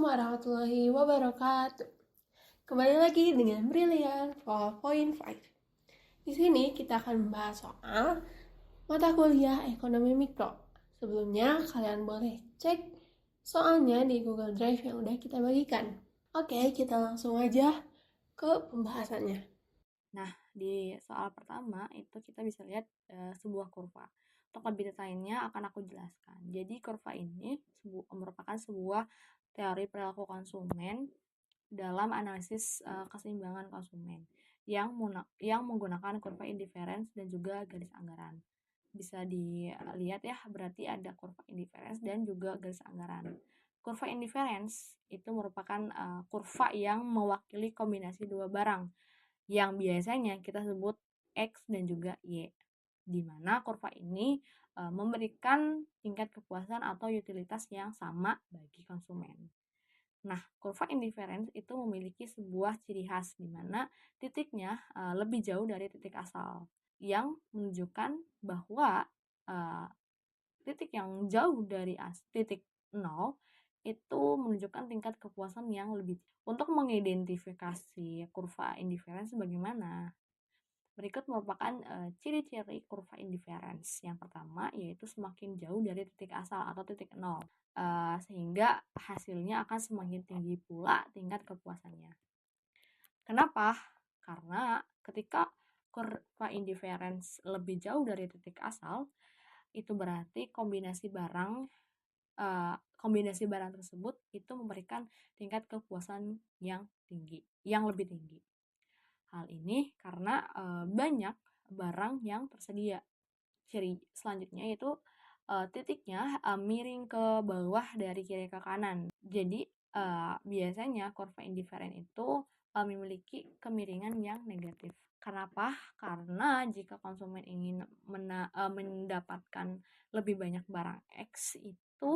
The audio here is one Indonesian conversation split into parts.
warahmatullahi wabarakatuh. Kembali lagi dengan Brilliant 4.5. Di sini kita akan membahas soal mata kuliah ekonomi mikro. Sebelumnya kalian boleh cek soalnya di Google Drive yang udah kita bagikan. Oke, kita langsung aja ke pembahasannya. Nah, di soal pertama itu kita bisa lihat sebuah kurva. Untuk lebih detailnya akan aku jelaskan. Jadi kurva ini merupakan sebuah teori perilaku konsumen dalam analisis keseimbangan konsumen yang menggunakan kurva indiferens dan juga garis anggaran. Bisa dilihat ya, berarti ada kurva indiferens dan juga garis anggaran. Kurva indiferens itu merupakan kurva yang mewakili kombinasi dua barang yang biasanya kita sebut X dan juga Y, di mana kurva ini memberikan tingkat kepuasan atau utilitas yang sama bagi konsumen. Nah, kurva indiferens itu memiliki sebuah ciri khas di mana titiknya lebih jauh dari titik asal, yang menunjukkan bahwa uh, titik yang jauh dari titik nol itu menunjukkan tingkat kepuasan yang lebih. Untuk mengidentifikasi kurva indiferens bagaimana? Berikut merupakan ciri-ciri kurva indiferens. Yang pertama yaitu semakin jauh dari titik asal atau titik nol, sehingga hasilnya akan semakin tinggi pula tingkat kepuasannya. Kenapa? Karena ketika kurva indiferens lebih jauh dari titik asal, itu berarti kombinasi barang tersebut itu memberikan tingkat kepuasan yang lebih tinggi. Hal ini karena banyak barang yang tersedia. Ciri selanjutnya yaitu titiknya miring ke bawah dari kiri ke kanan. Jadi biasanya kurva indiferen itu memiliki kemiringan yang negatif. Kenapa? Karena jika konsumen ingin mendapatkan lebih banyak barang X, itu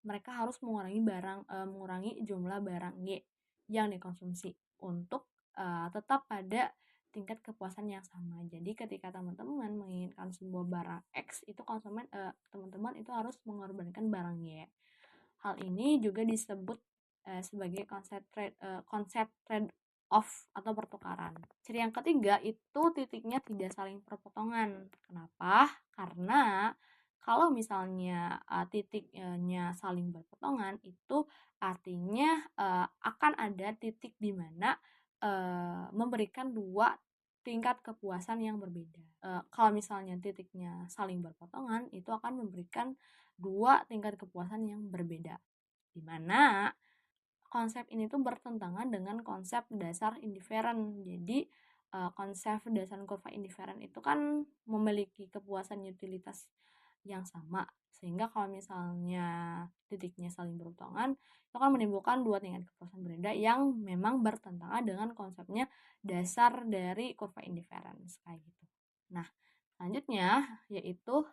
mereka harus mengurangi jumlah barang Y yang dikonsumsi untuk tetap pada tingkat kepuasan yang sama. Jadi ketika teman-teman menginginkan sebuah barang X, itu teman-teman itu harus mengorbankan barang Y. Hal ini juga disebut sebagai konsep trade off atau pertukaran. Ciri yang ketiga itu titiknya tidak saling berpotongan. Kenapa? Karena kalau misalnya titiknya saling berpotongan, itu artinya akan ada titik di mana memberikan dua tingkat kepuasan yang berbeda. Kalau misalnya titiknya saling berpotongan, itu akan memberikan dua tingkat kepuasan yang berbeda, di mana konsep ini tuh bertentangan dengan konsep dasar indiferen. Jadi konsep dasar kurva indiferen itu kan memiliki kepuasan utilitas yang sama, sehingga kalau misalnya titiknya saling berpotongan, itu akan menimbulkan dua tingkat kepuasan berbeda yang memang bertentangan dengan konsepnya dasar dari kurva indiferen kayak gitu. Nah, selanjutnya yaitu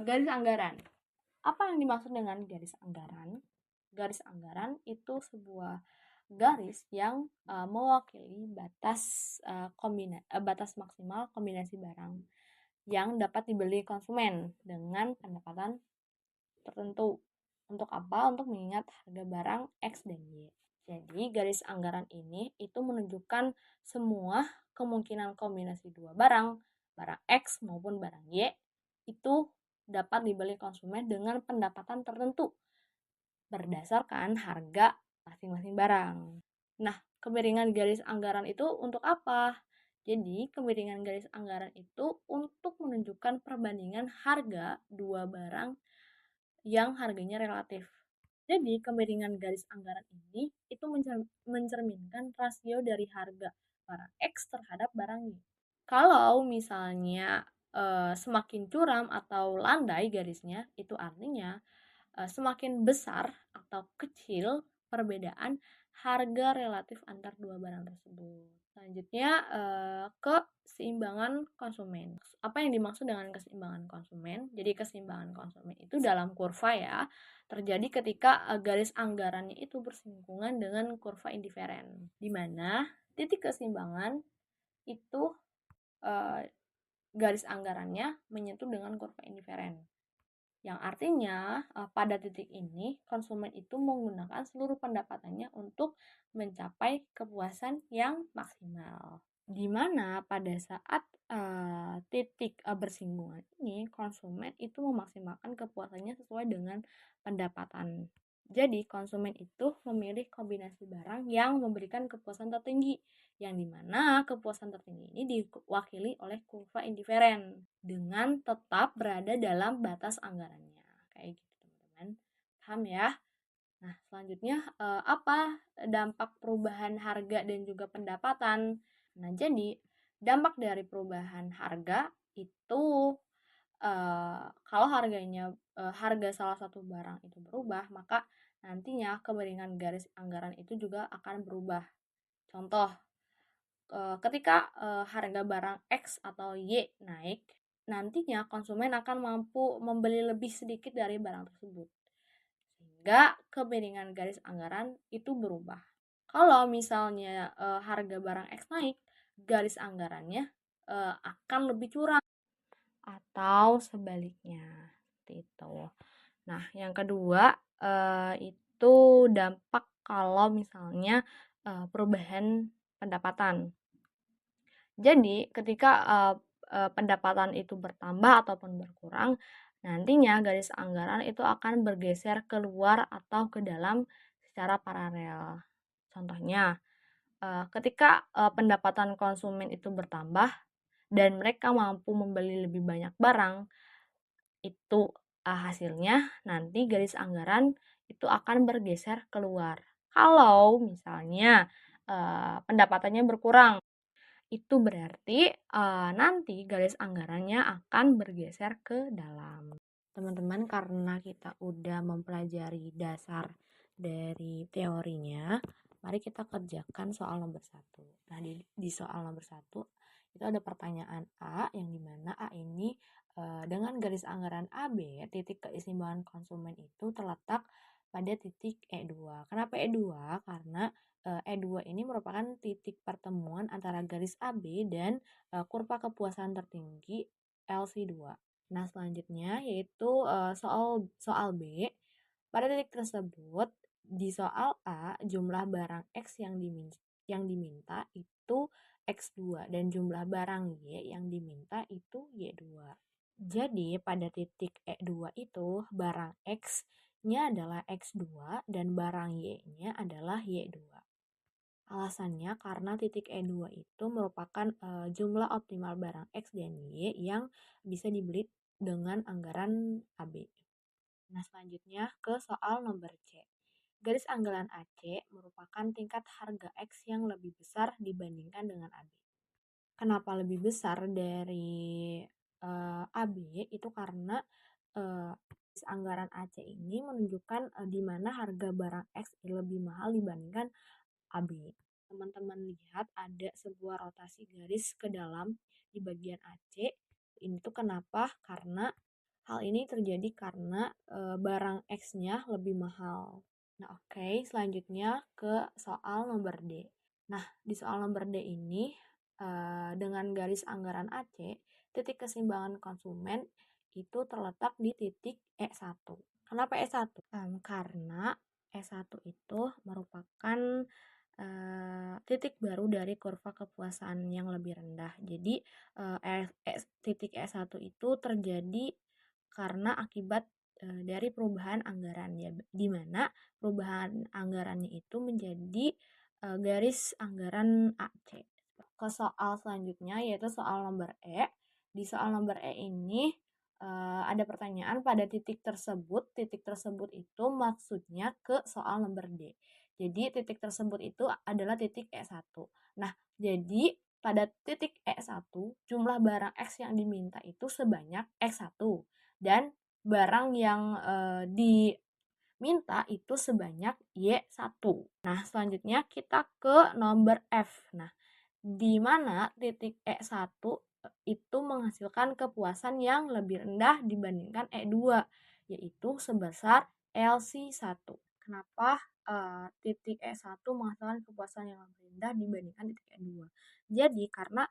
garis anggaran. Apa yang dimaksud dengan garis anggaran? Garis anggaran itu sebuah garis yang mewakili batas maksimal kombinasi barang yang dapat dibeli konsumen dengan pendapatan tertentu. Untuk apa? Untuk mengingat harga barang X dan Y. Jadi garis anggaran ini itu menunjukkan semua kemungkinan kombinasi dua barang X maupun barang Y, itu dapat dibeli konsumen dengan pendapatan tertentu berdasarkan harga masing-masing barang. Nah, kemiringan garis anggaran itu untuk apa? Jadi, kemiringan garis anggaran itu untuk menunjukkan perbandingan harga dua barang yang harganya relatif. Jadi, kemiringan garis anggaran ini itu mencerminkan rasio dari harga barang X terhadap barang Y. Kalau misalnya semakin curam atau landai garisnya, itu artinya semakin besar atau kecil perbedaan harga relatif antar dua barang tersebut. Selanjutnya keseimbangan konsumen. Apa yang dimaksud dengan keseimbangan konsumen? Jadi keseimbangan konsumen itu dalam kurva ya, terjadi ketika garis anggarannya itu bersinggungan dengan kurva indiferen, di mana titik keseimbangan itu garis anggarannya menyentuh dengan kurva indiferen. Yang artinya pada titik ini konsumen itu menggunakan seluruh pendapatannya untuk mencapai kepuasan yang maksimal. Di mana pada saat titik bersinggungan ini konsumen itu memaksimalkan kepuasannya sesuai dengan pendapatan. Jadi konsumen itu memilih kombinasi barang yang memberikan kepuasan tertinggi, yang dimana kepuasan tertinggi ini diwakili oleh kurva indiferen dengan tetap berada dalam batas anggarannya. Kayak gitu teman-teman. Paham ya? Nah, selanjutnya apa dampak perubahan harga dan juga pendapatan? Nah, jadi dampak dari perubahan harga itu kalau harga salah satu barang itu berubah, maka nantinya kemiringan garis anggaran itu juga akan berubah. Contoh, ketika harga barang X atau Y naik, nantinya konsumen akan mampu membeli lebih sedikit dari barang tersebut. Sehingga kemiringan garis anggaran itu berubah. Kalau misalnya harga barang X naik, garis anggarannya akan lebih curang atau sebaliknya. Seperti itu. Nah, yang kedua itu dampak kalau misalnya perubahan pendapatan. Jadi, ketika pendapatan itu bertambah ataupun berkurang, nantinya garis anggaran itu akan bergeser keluar atau ke dalam secara paralel. Contohnya, ketika pendapatan konsumen itu bertambah dan mereka mampu membeli lebih banyak barang, itu hasilnya nanti garis anggaran itu akan bergeser keluar. Kalau misalnya pendapatannya berkurang, itu berarti nanti garis anggarannya akan bergeser ke dalam. Teman-teman, karena kita udah mempelajari dasar dari teorinya, mari kita kerjakan soal nomor 1. Nah, di soal nomor 1 itu ada pertanyaan A, yang dimana A ini dengan garis anggaran AB, titik keseimbangan konsumen itu terletak pada titik E2. Kenapa E2? Karena E2 ini merupakan titik pertemuan antara garis AB dan kurva kepuasan tertinggi LC2. Nah, selanjutnya yaitu soal B. Pada titik tersebut, di soal A, jumlah barang X yang diminta itu X2 dan jumlah barang Y yang diminta itu Y2. Jadi, pada titik E2 itu barang X-nya adalah X2 dan barang Y-nya adalah Y2. Alasannya karena titik E2 itu merupakan jumlah optimal barang X dan Y yang bisa dibeli dengan anggaran AB. Nah, selanjutnya ke soal nomor C. Garis anggaran AC merupakan tingkat harga X yang lebih besar dibandingkan dengan AB. Kenapa lebih besar dari AB? Itu karena garis anggaran AC ini menunjukkan di mana harga barang X lebih mahal dibandingkan AB. Teman-teman lihat ada sebuah rotasi garis ke dalam di bagian AC. Ini tuh kenapa? Karena hal ini terjadi karena barang X-nya lebih mahal. Nah, oke, selanjutnya ke soal nomor D. Nah, di soal nomor D ini dengan garis anggaran AC, titik keseimbangan konsumen itu terletak di titik E1. Kenapa E1? Karena E1 itu merupakan titik baru dari kurva kepuasan yang lebih rendah. Jadi titik E1 itu terjadi karena akibat dari perubahan anggaran, ya, di mana perubahan anggarannya itu menjadi garis anggaran AC. Ke soal selanjutnya yaitu soal nomor E. Di soal nomor E ini ada pertanyaan pada titik tersebut itu maksudnya ke soal nomor D. Jadi titik tersebut itu adalah titik E1. Nah, jadi pada titik E1 jumlah barang X yang diminta itu sebanyak X1 dan barang yang diminta itu sebanyak Y1. Nah, selanjutnya kita ke nomor F. Nah, di mana titik E1 itu menghasilkan kepuasan yang lebih rendah dibandingkan E2, yaitu sebesar LC1. Kenapa titik E1 menghasilkan kepuasan yang lebih rendah dibandingkan titik E2? Jadi karena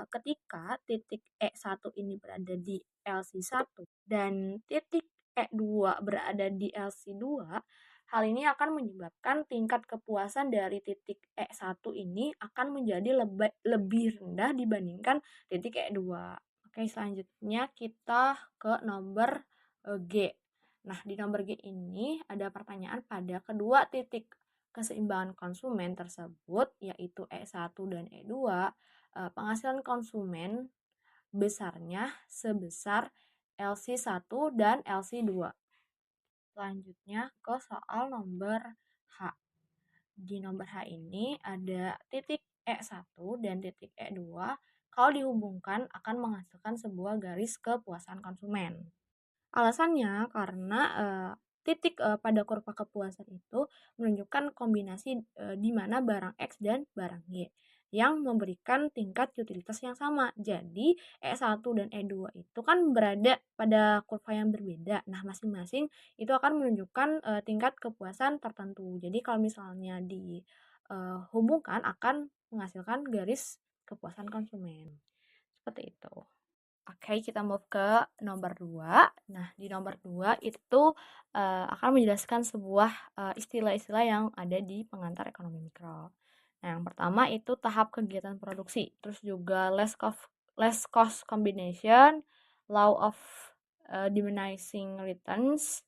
ketika titik E1 ini berada di LC1 dan titik E2 berada di LC2, hal ini akan menyebabkan tingkat kepuasan dari titik E1 ini akan menjadi lebih rendah dibandingkan titik E2. Oke, selanjutnya kita ke nomor G. Nah, di nomor G ini ada pertanyaan pada kedua titik keseimbangan konsumen tersebut, yaitu E1 dan E2, penghasilan konsumen besarnya sebesar LC1 dan LC2. Selanjutnya ke soal nomor H. Di nomor H ini ada titik E1 dan titik E2, kalau dihubungkan akan menghasilkan sebuah garis kepuasan konsumen. Alasannya karena titik pada kurva kepuasan itu menunjukkan kombinasi di mana barang X dan barang Y yang memberikan tingkat utilitas yang sama. Jadi E1 dan E2 itu kan berada pada kurva yang berbeda. Nah, masing-masing itu akan menunjukkan tingkat kepuasan tertentu. Jadi kalau misalnya dihubungkan akan menghasilkan garis kepuasan konsumen. Seperti itu. Oke, kita move ke nomor 2. Nah, di nomor 2 itu akan menjelaskan sebuah istilah-istilah yang ada di pengantar ekonomi mikro. Nah, yang pertama itu tahap kegiatan produksi, terus juga less cost combination, law of diminishing returns,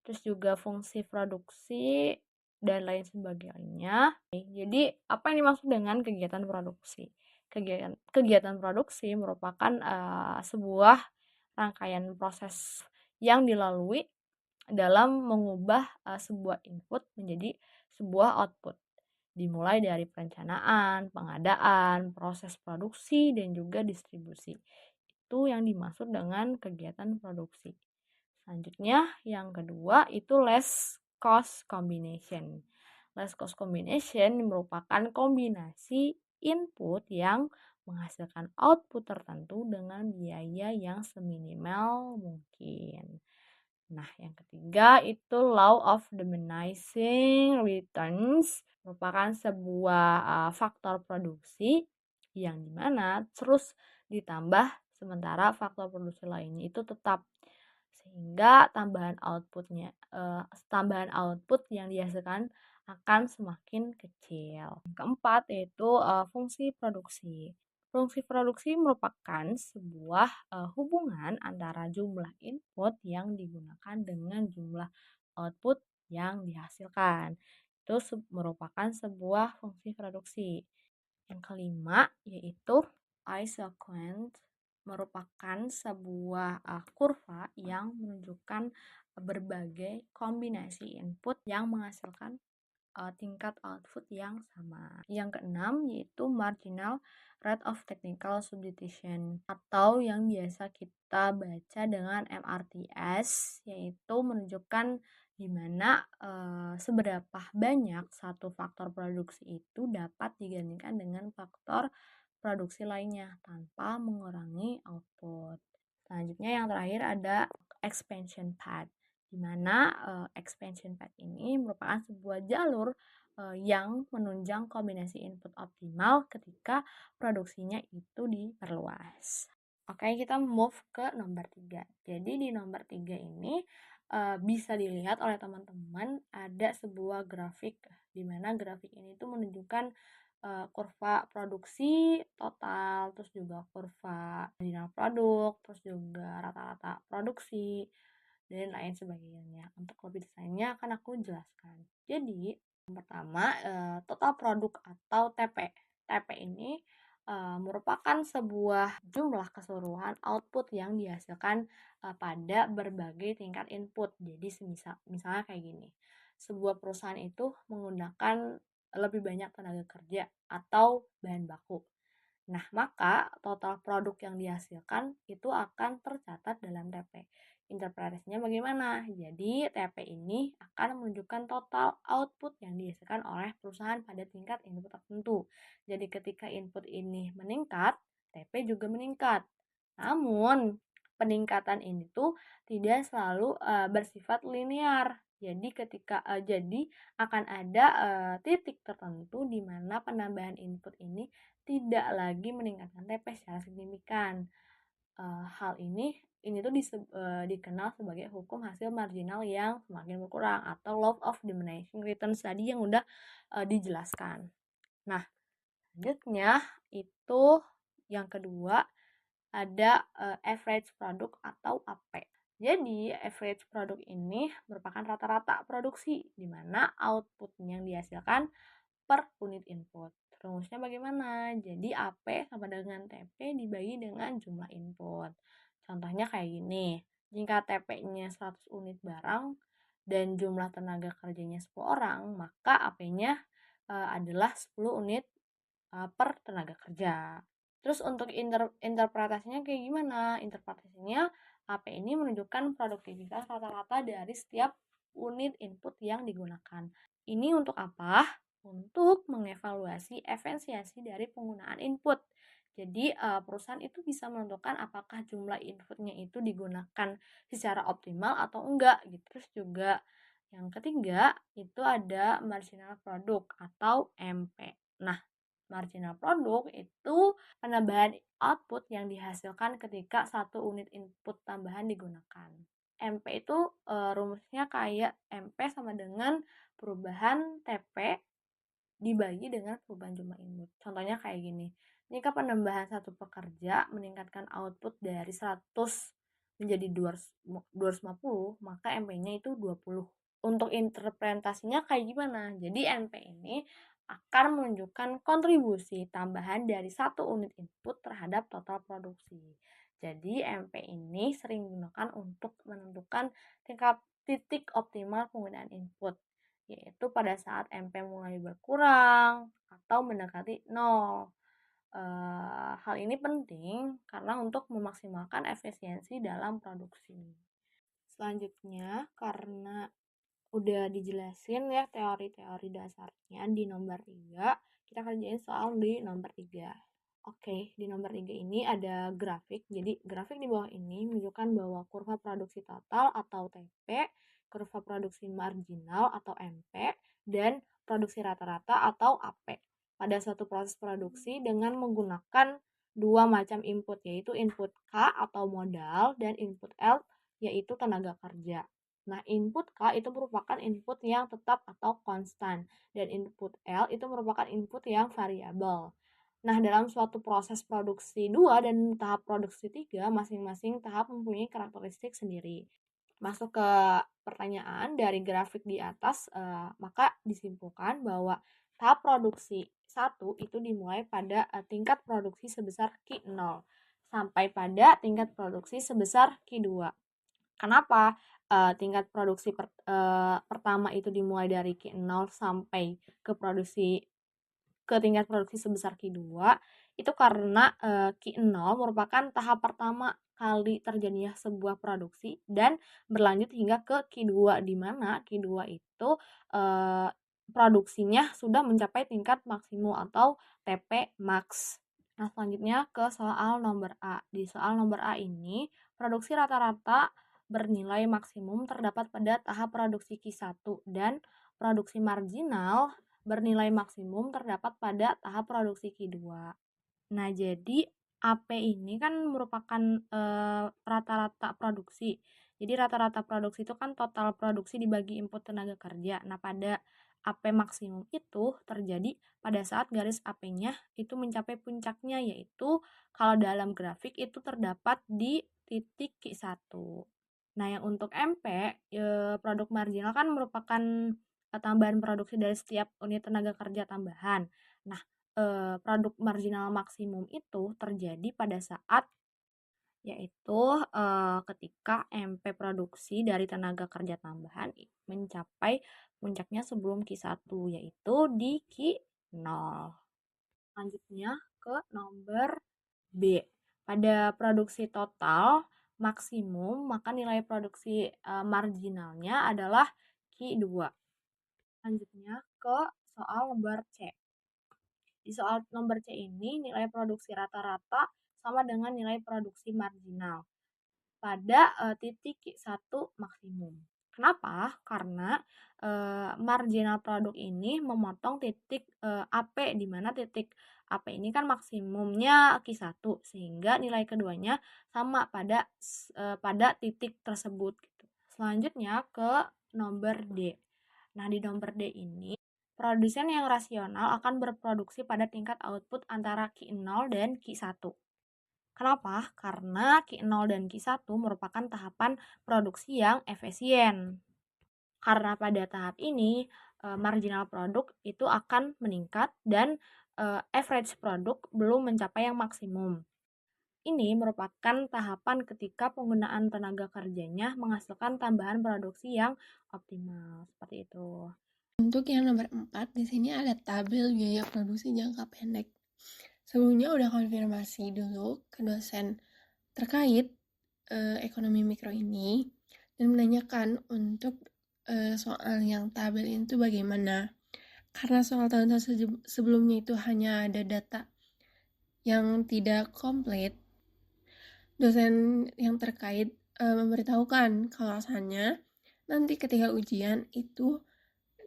terus juga fungsi produksi, dan lain sebagainya. Jadi, apa yang dimaksud dengan kegiatan produksi? Kegiatan produksi merupakan sebuah rangkaian proses yang dilalui dalam mengubah sebuah input menjadi sebuah output. Dimulai dari perencanaan, pengadaan, proses produksi, dan juga distribusi. Itu yang dimaksud dengan kegiatan produksi. Selanjutnya, yang kedua itu less cost combination. Less cost combination merupakan kombinasi input yang menghasilkan output tertentu dengan biaya yang seminimal mungkin. Nah, yang ketiga itu law of diminishing returns merupakan sebuah faktor produksi yang dimana terus ditambah sementara faktor produksi lainnya itu tetap, sehingga tambahan output yang dihasilkan akan semakin kecil. Yang keempat yaitu fungsi produksi. Fungsi produksi merupakan sebuah hubungan antara jumlah input yang digunakan dengan jumlah output yang dihasilkan. Itu merupakan sebuah fungsi produksi. Yang kelima yaitu isequent merupakan sebuah kurva yang menunjukkan berbagai kombinasi input yang menghasilkan tingkat output yang sama. Yang keenam yaitu marginal rate of technical substitution atau yang biasa kita baca dengan MRTS, yaitu menunjukkan di mana seberapa banyak satu faktor produksi itu dapat digantikan dengan faktor produksi lainnya tanpa mengurangi output. Selanjutnya yang terakhir ada expansion path, di mana expansion path ini merupakan sebuah jalur yang menunjang kombinasi input optimal ketika produksinya itu diperluas. Oke, kita move ke nomor 3. Jadi di nomor 3 ini bisa dilihat oleh teman-teman ada sebuah grafik, di mana grafik ini tuh menunjukkan kurva produksi total, terus juga kurva marginal produk, terus juga rata-rata produksi, dan lain sebagainya. Untuk lebih detailnya akan aku jelaskan. Jadi, yang pertama, total produk atau TP. TP ini merupakan sebuah jumlah keseluruhan output yang dihasilkan pada berbagai tingkat input. Jadi, misalnya kayak gini. Sebuah perusahaan itu menggunakan lebih banyak tenaga kerja atau bahan baku. Nah, maka total produk yang dihasilkan itu akan tercatat dalam TP. Interpretasinya bagaimana? Jadi, TP ini akan menunjukkan total output yang dihasilkan oleh perusahaan pada tingkat input tertentu. Jadi, ketika input ini meningkat, TP juga meningkat. Namun, peningkatan ini tuh tidak selalu bersifat linear. Jadi akan ada titik tertentu di mana penambahan input ini tidak lagi meningkatkan TP secara signifikan. Hal ini ini tuh dikenal sebagai hukum hasil marginal yang semakin berkurang atau law of diminishing returns tadi yang udah dijelaskan. Nah, selanjutnya itu yang kedua ada average product atau AP. Jadi, average product ini merupakan rata-rata produksi di mana output yang dihasilkan per unit input. Rumusnya bagaimana? Jadi AP sama dengan TP dibagi dengan jumlah input. Contohnya kayak gini. Jika TP-nya 100 unit barang dan jumlah tenaga kerjanya 10 orang, maka AP-nya adalah 10 unit per tenaga kerja. Terus untuk interpretasinya kayak gimana? Interpretasinya AP ini menunjukkan produktivitas rata-rata dari setiap unit input yang digunakan. Ini untuk apa? Untuk mengevaluasi efisiensi dari penggunaan input. Jadi perusahaan itu bisa menentukan apakah jumlah inputnya itu digunakan secara optimal atau enggak gitu. Terus juga yang ketiga itu ada marginal product atau MP. Nah, marginal product itu penambahan output yang dihasilkan ketika satu unit input tambahan digunakan. MP itu rumusnya kayak MP sama dengan perubahan TP dibagi dengan perubahan jumlah input. Contohnya kayak gini. Jika penambahan satu pekerja meningkatkan output dari 100 menjadi 250, maka MP-nya itu 20. Untuk interpretasinya kayak gimana? Jadi NP ini akan menunjukkan kontribusi tambahan dari satu unit input terhadap total produksi. Jadi MP ini sering digunakan untuk menentukan tingkat titik optimal penggunaan input, yaitu pada saat MP mulai berkurang atau mendekati 0. Hal ini penting karena untuk memaksimalkan efisiensi dalam produksi. Selanjutnya, karena udah dijelasin ya teori-teori dasarnya di nomor 3, kita kerjain soal di nomor 3. Oke, di nomor 3 ini ada grafik. Jadi, grafik di bawah ini menunjukkan bahwa kurva produksi total atau TP, kurva produksi marginal atau MP, dan produksi rata-rata atau AP pada suatu proses produksi dengan menggunakan dua macam input, yaitu input K atau modal dan input L, yaitu tenaga kerja. Nah, input K itu merupakan input yang tetap atau konstan, dan input L itu merupakan input yang variabel. Nah, dalam suatu proses produksi 2 dan tahap produksi 3, masing-masing tahap mempunyai karakteristik sendiri. Masuk ke pertanyaan dari grafik di atas, maka disimpulkan bahwa tahap produksi 1 itu dimulai pada tingkat produksi sebesar Q0 sampai pada tingkat produksi sebesar Q2. Kenapa tingkat produksi pertama itu dimulai dari Q0 sampai ke tingkat produksi sebesar Q2 itu karena Q0 merupakan tahap pertama kali terjadinya sebuah produksi dan berlanjut hingga ke Q2 di mana Q2 itu produksinya sudah mencapai tingkat maksimum atau TP max. Nah, selanjutnya ke soal nomor A. Di soal nomor A ini, produksi rata-rata bernilai maksimum terdapat pada tahap produksi Q1 dan produksi marginal bernilai maksimum terdapat pada tahap produksi Q2. Nah, jadi AP ini kan merupakan rata-rata produksi. Jadi rata-rata produksi itu kan total produksi dibagi input tenaga kerja. Nah, pada AP maksimum itu terjadi pada saat garis AP-nya itu mencapai puncaknya, yaitu kalau dalam grafik itu terdapat di titik Q1. Nah, yang untuk MP, produk marginal kan merupakan tambahan produksi dari setiap unit tenaga kerja tambahan. Nah, produk marginal maksimum itu terjadi pada saat yaitu ketika MP produksi dari tenaga kerja tambahan mencapai puncaknya sebelum Q1 yaitu di Q0. Selanjutnya ke nomor B. Pada produksi total maksimum, maka nilai produksi marginalnya adalah Q2. Selanjutnya ke soal nomor C. Di soal nomor C ini, nilai produksi rata-rata sama dengan nilai produksi marginal pada titik Q1 maksimum. Kenapa? Karena marginal produk ini memotong titik AP, di mana titik AP ini kan maksimumnya Q1, sehingga nilai keduanya sama pada titik tersebut gitu. Selanjutnya ke nomor D. Nah, di nomor D ini produsen yang rasional akan berproduksi pada tingkat output antara Q0 dan Q1. Kenapa? Karena Q0 dan Q1 merupakan tahapan produksi yang efisien. Karena pada tahap ini marginal produk itu akan meningkat dan average produk belum mencapai yang maksimum. Ini merupakan tahapan ketika penggunaan tenaga kerjanya menghasilkan tambahan produksi yang optimal. Seperti itu. Untuk yang nomor 4, di sini ada tabel biaya produksi jangka pendek. Sebelumnya udah konfirmasi dulu ke dosen terkait ekonomi mikro ini dan menanyakan untuk soal yang tabel itu bagaimana. Karena soal tahun sebelumnya itu hanya ada data yang tidak komplit, dosen yang terkait memberitahukan kalau asalnya nanti ketika ujian itu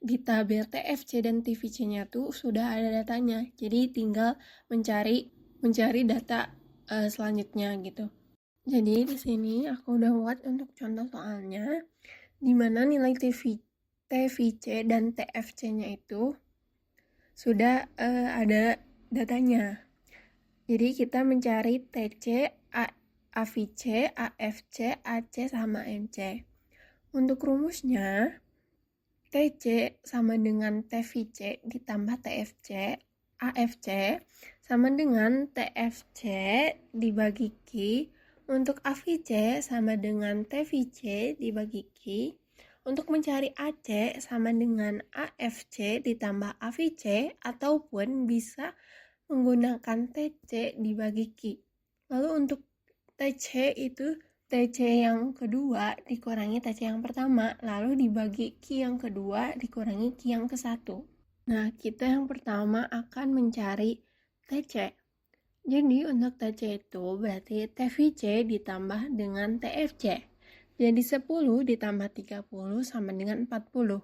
di tabel TFC dan TVC-nya tuh sudah ada datanya. Jadi tinggal mencari data selanjutnya gitu. Jadi di sini aku udah buat untuk contoh soalnya di mana nilai TVC dan TFC-nya itu sudah ada datanya. Jadi kita mencari TC, AVC, AFC, AC sama MC. Untuk rumusnya TC sama dengan TVC ditambah TFC, AFC sama dengan TFC dibagi Q, untuk AVC sama dengan TVC dibagi Q, untuk mencari AC sama dengan AFC ditambah AVC, ataupun bisa menggunakan TC dibagi Q. Lalu untuk TC itu TC yang kedua dikurangi TC yang pertama, lalu dibagi Q yang kedua dikurangi Q yang ke-1. Nah, kita yang pertama akan mencari TC. Jadi untuk TC itu berarti TVC ditambah dengan TFC. Jadi 10 ditambah 30 sama dengan 40.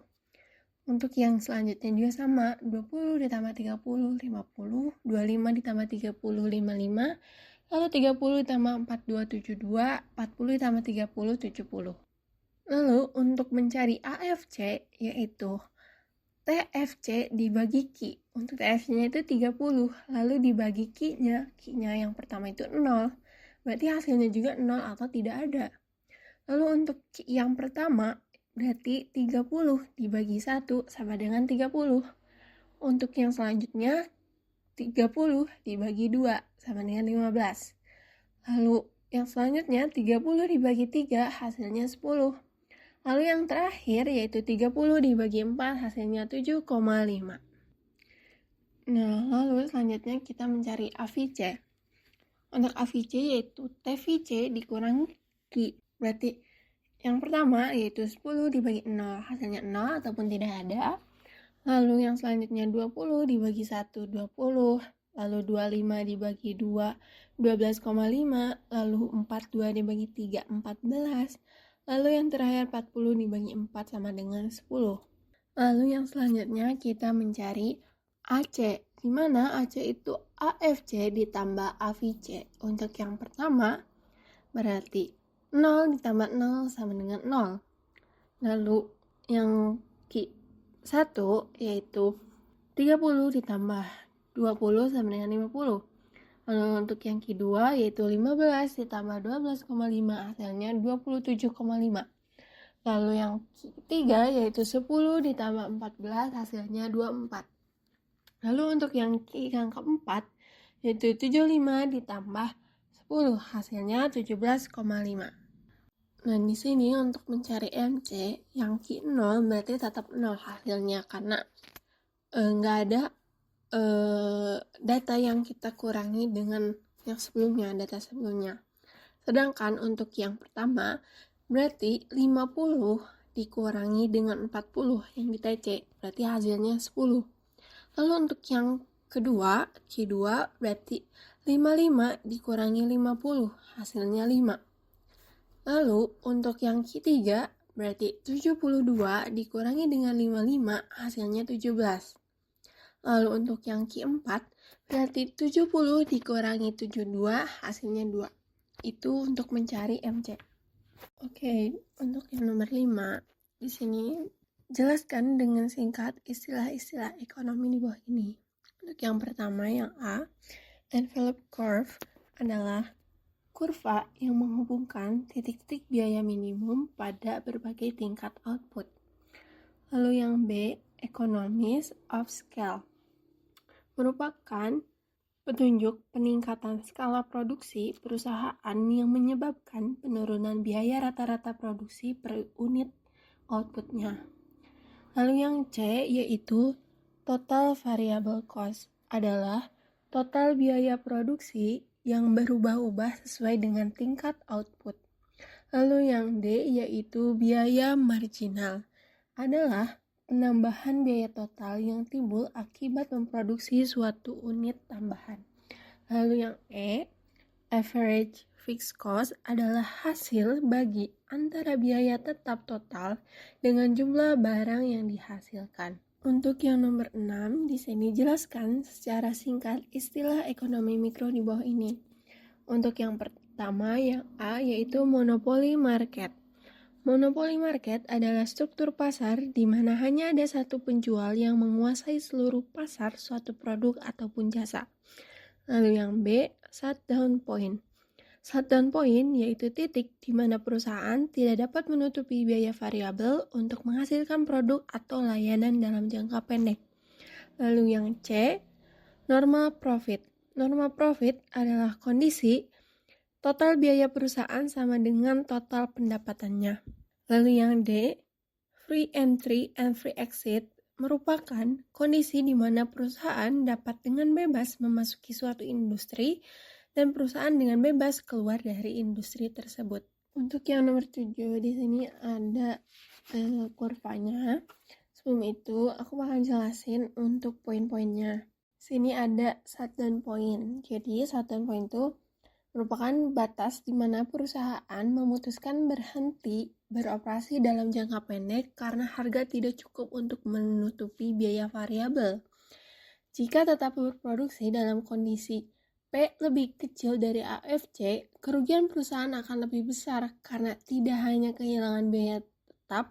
Untuk yang selanjutnya juga sama, 20 ditambah 30, 50, 25 ditambah 30, 55, lalu 30 ditambah 42, 72, 40 ditambah 30, 70. Lalu untuk mencari AFC, yaitu TFC dibagi Q. Untuk TFC-nya itu 30, lalu dibagi Q-nya. Q-nya yang pertama itu 0, berarti hasilnya juga 0 atau tidak ada. Lalu untuk Q yang pertama, berarti 30 dibagi 1 sama dengan 30. Untuk yang selanjutnya, 30 dibagi 2 sama dengan 15. Lalu yang selanjutnya 30 dibagi 3 hasilnya 10. Lalu yang terakhir yaitu 30 dibagi 4 hasilnya 7,5. Nah, lalu selanjutnya kita mencari AVC. Untuk AVC yaitu TVC dikurangi Q. Berarti yang pertama yaitu 10 dibagi 0 hasilnya 0 ataupun tidak ada. Lalu yang selanjutnya 20 dibagi 1, 20. Lalu 25 dibagi 2, 12,5. Lalu 42 dibagi 3, 14. Lalu yang terakhir 40 dibagi 4 sama dengan 10. Lalu yang selanjutnya kita mencari AC, di mana AC itu AFC ditambah AVC. Untuk yang pertama berarti 0 ditambah 0 sama dengan 0. Lalu yang Q1 yaitu 30 ditambah 20 sama dengan 50. Lalu untuk yang Q2 yaitu 15 ditambah 12,5 hasilnya 27,5. Lalu yang ketiga yaitu 10 ditambah 14 hasilnya 24. Lalu untuk yang yang keempat yaitu 75 ditambah 10 hasilnya 17,5. Nah, di sini untuk mencari MC yang Q0 berarti tetap 0 hasilnya karena nggak ada data yang kita kurangi dengan yang sebelumnya, data sebelumnya. Sedangkan untuk yang pertama berarti 50 dikurangi dengan 40 yang di TC, berarti hasilnya 10. Lalu untuk yang kedua, Q2 berarti 55 dikurangi 50, hasilnya 5. Lalu untuk yang Q3 berarti 72 dikurangi dengan 55 hasilnya 17. Lalu untuk yang Q4, berarti 70 dikurangi 72 hasilnya 2. Itu untuk mencari MC. Oke, untuk yang nomor 5, di sini jelaskan dengan singkat istilah-istilah ekonomi di bawah ini. Untuk yang pertama, yang A, envelope curve adalah kurva yang menghubungkan titik-titik biaya minimum pada berbagai tingkat output. Lalu yang B, economies of scale, merupakan petunjuk peningkatan skala produksi perusahaan yang menyebabkan penurunan biaya rata-rata produksi per unit outputnya. Lalu yang C, yaitu total variable cost, adalah total biaya produksi yang berubah-ubah sesuai dengan tingkat output. Lalu yang D, yaitu biaya marginal, adalah penambahan biaya total yang timbul akibat memproduksi suatu unit tambahan. Lalu yang E, average fixed cost, adalah hasil bagi antara biaya tetap total dengan jumlah barang yang dihasilkan. Untuk yang nomor 6, di sini jelaskan secara singkat istilah ekonomi mikro di bawah ini. Untuk yang pertama, yang A, yaitu monopoli market. Monopoli market adalah struktur pasar di mana hanya ada satu penjual yang menguasai seluruh pasar suatu produk ataupun jasa. Lalu yang B, shutdown point. Shutdown point yaitu titik di mana perusahaan tidak dapat menutupi biaya variabel untuk menghasilkan produk atau layanan dalam jangka pendek. Lalu yang C, normal profit. Normal profit adalah kondisi total biaya perusahaan sama dengan total pendapatannya. Lalu yang D, free entry and free exit, merupakan kondisi di mana perusahaan dapat dengan bebas memasuki suatu industri dan perusahaan dengan bebas keluar dari industri tersebut. Untuk yang nomor 7, di sini ada kurvanya. Sebelum itu, aku bakal jelasin untuk poin-poinnya. Sini ada shutdown point. Jadi, shutdown point itu merupakan batas di mana perusahaan memutuskan berhenti beroperasi dalam jangka pendek karena harga tidak cukup untuk menutupi biaya variabel. Jika tetap berproduksi dalam kondisi P lebih kecil dari AFC, kerugian perusahaan akan lebih besar karena tidak hanya kehilangan biaya tetap,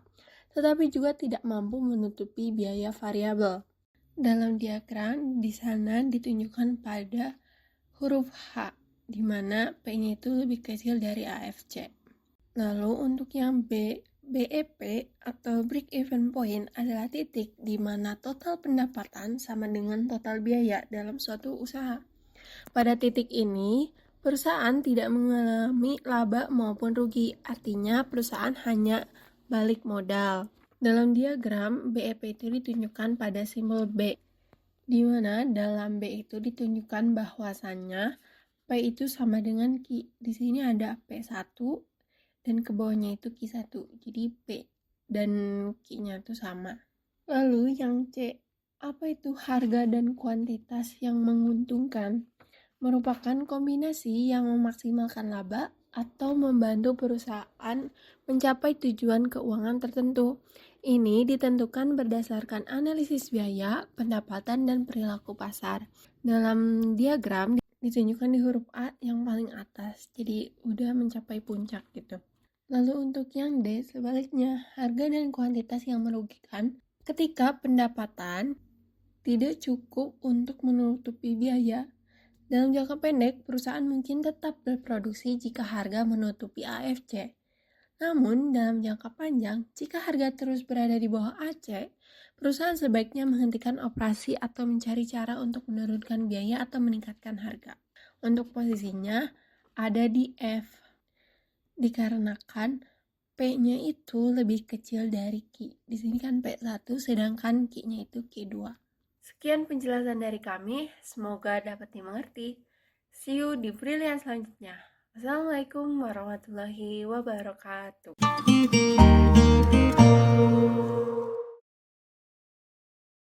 tetapi juga tidak mampu menutupi biaya variabel. Dalam diagram, di sana ditunjukkan pada huruf H, di mana P-nya itu lebih kecil dari AFC. Lalu untuk yang B, BEP atau break even point adalah titik di mana total pendapatan sama dengan total biaya dalam suatu usaha. Pada titik ini, perusahaan tidak mengalami laba maupun rugi, artinya perusahaan hanya balik modal. Dalam diagram, BEP itu ditunjukkan pada simbol B, di mana dalam B itu ditunjukkan bahwasannya P itu sama dengan Q. Di sini ada P1 dan ke bawahnya itu Q1. Jadi P dan Q-nya itu sama. Lalu yang C, apa itu harga dan kuantitas yang menguntungkan? Merupakan kombinasi yang memaksimalkan laba atau membantu perusahaan mencapai tujuan keuangan tertentu. Ini ditentukan berdasarkan analisis biaya, pendapatan, dan perilaku pasar. Dalam diagram ditunjukkan di huruf A yang paling atas, jadi udah mencapai puncak gitu. Lalu untuk yang D, sebaliknya, harga dan kuantitas yang merugikan ketika pendapatan tidak cukup untuk menutupi biaya. Dalam jangka pendek, perusahaan mungkin tetap berproduksi jika harga menutupi AFC. Namun, dalam jangka panjang, jika harga terus berada di bawah AC, perusahaan sebaiknya menghentikan operasi atau mencari cara untuk menurunkan biaya atau meningkatkan harga. Untuk posisinya ada di F, dikarenakan P-nya itu lebih kecil dari Q. Di sini kan P1, sedangkan Q-nya itu Q2. Sekian penjelasan dari kami, semoga dapat dimengerti. See you di Brilliant selanjutnya. Wassalamualaikum warahmatullahi wabarakatuh.